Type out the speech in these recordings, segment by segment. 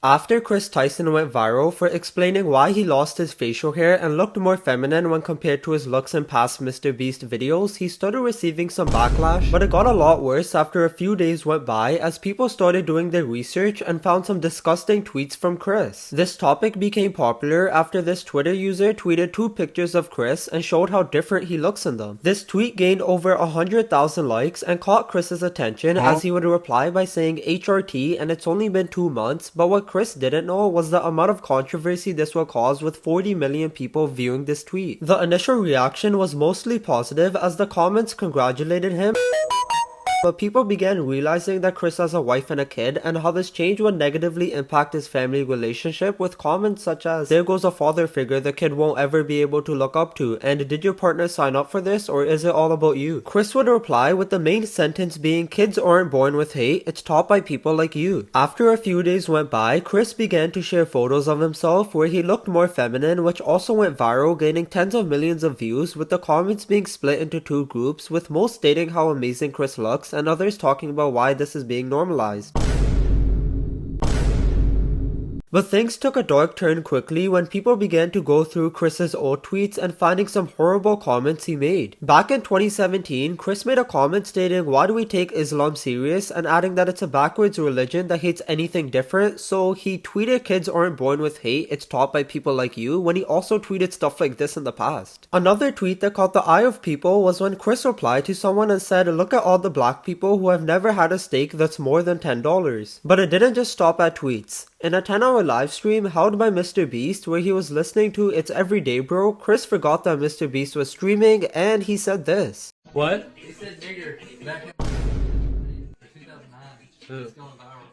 After Chris Tyson went viral for explaining why he lost his facial hair and looked more feminine when compared to his looks in past MrBeast videos, he started receiving some backlash, but it got a lot worse after a few days went by as people started doing their research and found some disgusting tweets from Chris. This topic became popular after this Twitter user tweeted 2 pictures of Chris and showed how different he looks in them. This tweet gained over 100,000 likes and caught Chris's attention as he would reply by saying HRT and it's only been 2 months, but what Chris didn't know was the amount of controversy this will cause with 40 million people viewing this tweet. The initial reaction was mostly positive as the comments congratulated him, but people began realizing that Chris has a wife and a kid and how this change would negatively impact his family relationship with comments such as, "There goes a father figure the kid won't ever be able to look up to, and did your partner sign up for this or is it all about you?" Chris would reply with the main sentence being, "Kids aren't born with hate, it's taught by people like you." After a few days went by, Chris began to share photos of himself where he looked more feminine, which also went viral, gaining tens of millions of views, with the comments being split into 2 groups, with most stating how amazing Chris looks and others talking about why this is being normalized. But things took a dark turn quickly when people began to go through Chris's old tweets and finding some horrible comments he made. Back in 2017, Chris made a comment stating, "Why do we take Islam serious?" and adding that it's a backwards religion that hates anything different, so he tweeted, "Kids aren't born with hate, it's taught by people like you," when he also tweeted stuff like this in the past. Another tweet that caught the eye of people was when Chris replied to someone and said, "Look at all the black people who have never had a steak that's more than $10. But it didn't just stop at tweets. In a 10-hour live stream held by MrBeast where he was listening to It's Everyday Bro, Chris forgot that MrBeast was streaming and he said this. What? He said nigger back in 2009. It's going viral.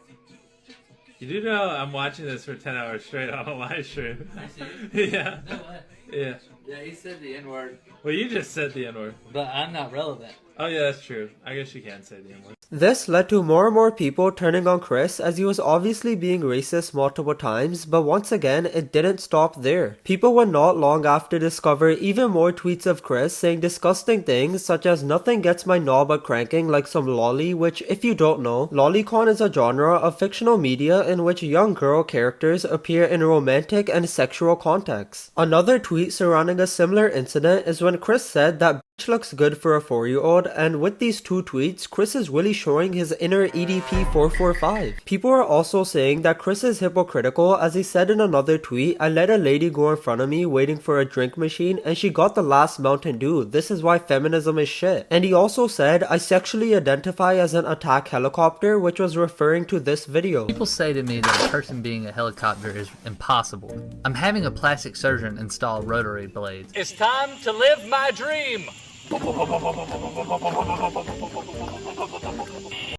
You do know I'm watching this for 10 hours straight on a live stream. I see. Yeah. No way. Yeah. Yeah, he said the N-word. Well, you just said the N-word. But I'm not relevant. Oh yeah, that's true. I guess you can say the N-word. This led to more and more people turning on Chris as he was obviously being racist multiple times, but once again, it didn't stop there. People would not long after discover even more tweets of Chris saying disgusting things such as "Nothing gets my knob a cranking like some lolly," which, if you don't know, lolicon is a genre of fictional media in which young girl characters appear in romantic and sexual contexts. Another tweet surrounding a similar incident is when Chris said that "bitch looks good for a 4-year-old," and with these 2 tweets, Chris is really showing his inner EDP 445. People are also saying that Chris is hypocritical as he said in another tweet, "I let a lady go in front of me waiting for a drink machine and she got the last Mountain Dew. This is why feminism is shit." And he also said, "I sexually identify as an attack helicopter," which was referring to this video. People say to me that a person being a helicopter is impossible. I'm having a plastic surgeon install rotary blades. It's time to live my dream.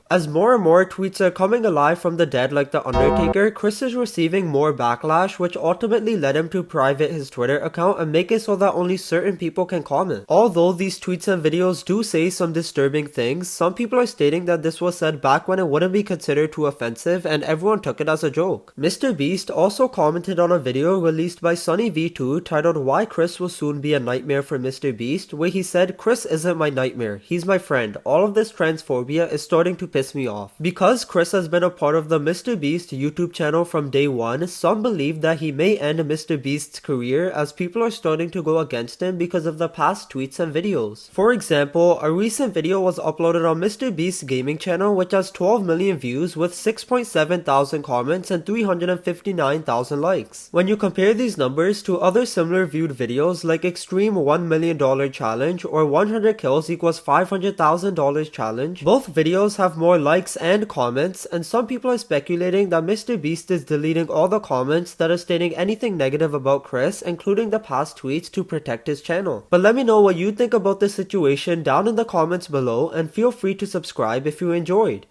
As more and more tweets are coming alive from the dead like The Undertaker, Chris is receiving more backlash, which ultimately led him to private his Twitter account and make it so that only certain people can comment. Although these tweets and videos do say some disturbing things, some people are stating that this was said back when it wouldn't be considered too offensive and everyone took it as a joke. MrBeast also commented on a video released by SunnyV2 titled "Why Chris Will Soon Be a Nightmare for MrBeast," where he said, "Chris isn't my nightmare, he's my friend. All of this transphobia is starting to piss me off." Because Chris has been a part of the MrBeast YouTube channel from day one, some believe that he may end MrBeast's career as people are starting to go against him because of the past tweets and videos. For example, a recent video was uploaded on MrBeast's gaming channel which has 12 million views with 6.7 thousand comments and 359,000 likes. When you compare these numbers to other similar viewed videos like Extreme $1 million Challenge or 100 kills equals $500,000 challenge, both videos have more likes and comments, and some people are speculating that MrBeast is deleting all the comments that are stating anything negative about Chris, including the past tweets, to protect his channel. But let me know what you think about this situation down in the comments below, and feel free to subscribe if you enjoyed.